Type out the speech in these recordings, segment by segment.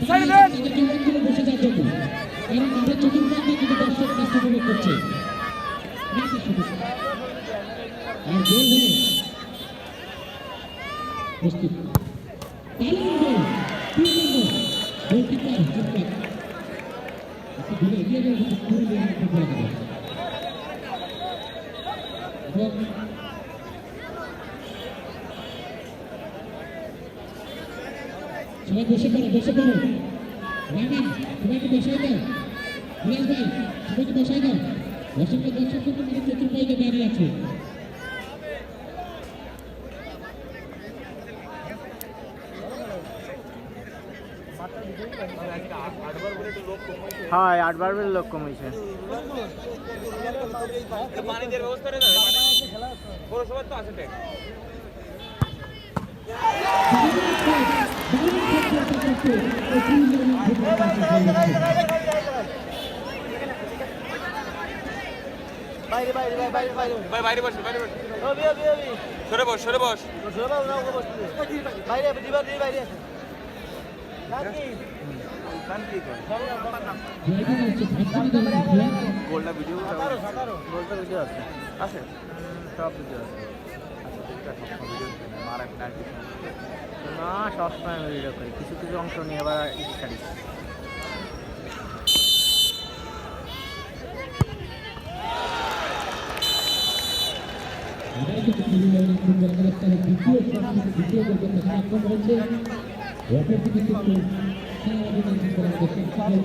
বসে যাওয়ার জন্য, কারণ তাদের চতুর্পাশে কিন্তু দর্শক চেষ্টা করছে। আর গোল হলে প্রস্তুত সবাই বসে পড়ো, বসে পড়ো। রামিন, সবাইকে বসাই দাও। বিলাস ভাই, সবাইকে বসাই দাও। অসংখ্য দর্শক কিন্তু আমাদের চতুর্পাশে দাঁড়িয়ে আছে। হ্যাঁ 8 বার বলে লোক কমেছে। পানি দেওয়ার ব্যবস্থা নেই পৌরসভার তো আছে ট্যাঙ্ক। বাইরে বাইরে বাইরে বাইরে ভাই বাইরে বস, বাইরে বস, অবি অবি অবি সরে বস, সরে বস। সরে বাবু না ওকে বসতে বাইরে দিবা দি বাইরে আছে নাকি কান কি করে গোলটা ভিডিও গোলটা ভিডিও আছে আছে সব ভিডিও আছে। না সবসময় আমি ভিডিও করি, কিছু কিছু অংশ নিয়ে আবার ছাড়ি।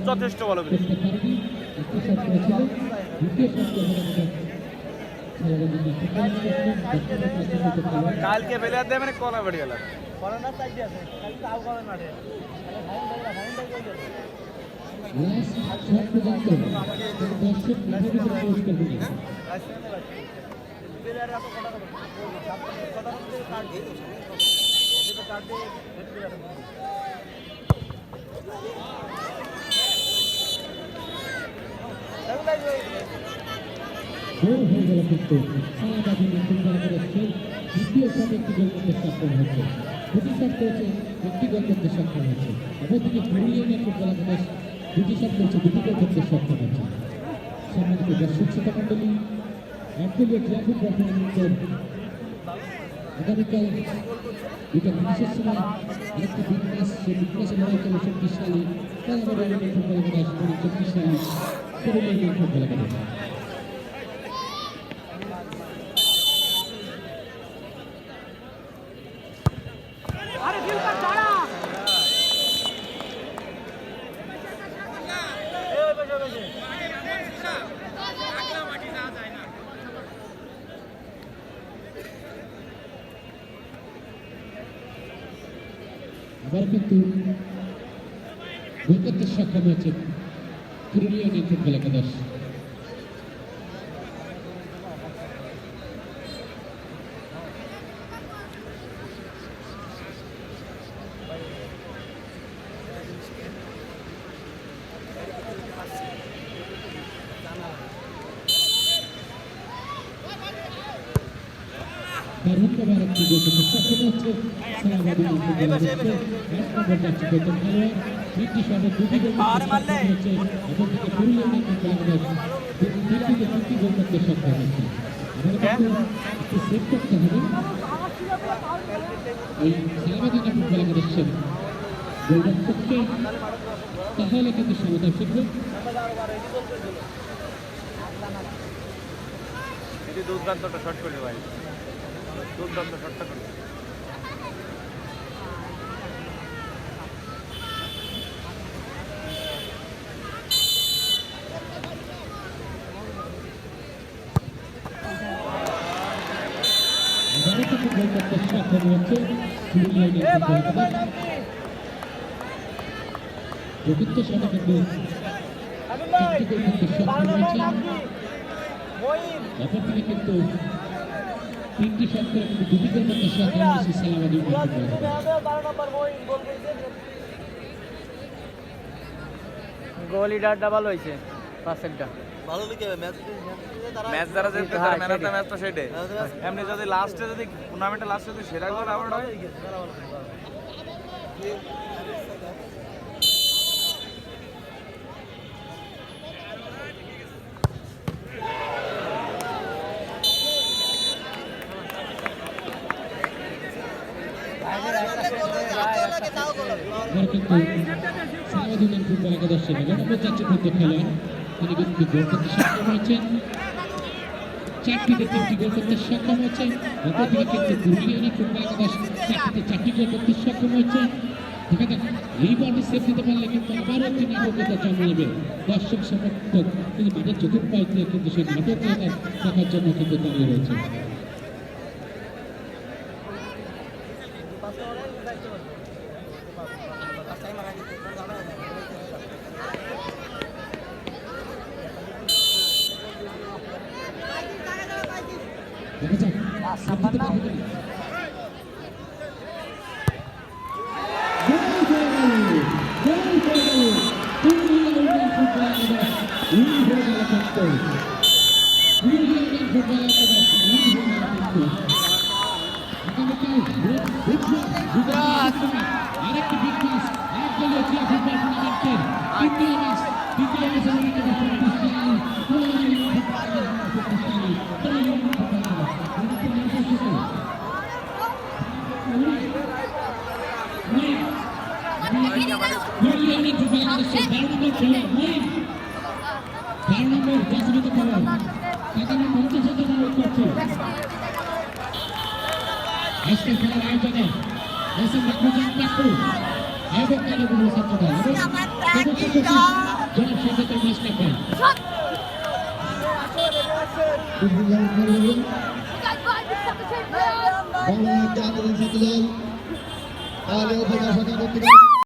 যথেষ্ট ভালো কালকে বেলে দেয় মানে কলা বেড়ে গেল গোল হয়ে গেল কিন্তু দ্বিতীয় শট একটি গোল করতে সক্ষম হয়েছে, দুটি শট করেছে একটি গোল করতে সক্ষম হয়েছে। অপরদিকে ফুটবল একাদশ দুটি শট করেছে দুটি গোল করতে সক্ষম হয়েছে। সম্মানিত দর্শক শ্রোতা মণ্ডলী, একদমই ট্রাফিক পারফরমেন্সের আগামীকাল দুটো বিশেষ সময় আরেকটি বিন্যাস, সেই বিন্যাসে লড়াই করে শক্তিশালী ফুটবল একাদশ শক্তিশালী ফুটবল একাদশ। আবার কিন্তু গোল করতে সক্ষম হয়েছে পুরুলিয়া ফুটবল একাদশ। দারুণভাবে একটি গোল করতে সক্ষম হচ্ছে সালাবাদী ফুটবল একাদশকে। 8 নম্বর যাচ্ছে গৌতম খেলোয়াড়, তিনটি শটে দুটি গোল করতে সক্ষম হয়েছে। অপরদিকে পুরুলিয়া ফুটবল একাদশ তিনটি গোল করতে সক্ষম হয়েছে। একটু সেভ করতে হবে ওই সালাবাদী ফুটবল একাদশের গোলরক্ষককে, তাহলে কিন্তু সমতা ফিরবে। দুর্দান্ত শট করে ভাই, দুর্দান্ত শটটা করে। চতুর্থ শটে কিন্তু অপরদিকে কিন্তু তিনটি শট করে কিন্তু দুটি গোল করতে সক্ষম হয়েছে সালাবাদী ফুটবল গোলি ডাটা ভালো হয়েছে পাঁচটা ভালো লিখে ম্যাচ যারা জিতবে তারা ম্যান অফ দ্য ম্যাচ তো সেটাই। এমনি যদি লাস্টে যদি টুর্নামেন্টে লাস্টে যদি সেরা গোল আবার হয় আর কিন্তু সারাদিনের ফুটবল একাদশে 9 নম্বর যাচ্ছে প্রত্যেক খেলোয়াড়, তিনি কিন্তু গোল করতে সক্ষম হয়েছেন, 4টিতে 3টি গোল করতে সক্ষম হয়েছেন। অপরদিকে কিন্তু পুরুলিয়া ফুটবল একাদশ 4টি গোল করতে সক্ষম হয়েছে। দেখা যাক এই বলটি সেভ দিতে পারলে কিন্তু আবারও একটি নাটকীয়তা জন্ম নেবে। দর্শক সমর্থক কিন্তু মাঠের চতুর্পাশে কিন্তু সেই নাটকীয়তা দেখার জন্য কিন্তু দাঁড়িয়ে রয়েছে। দেখা যাক সেভ দিতে পারবে কিনা। বাংলা জাতীয় দল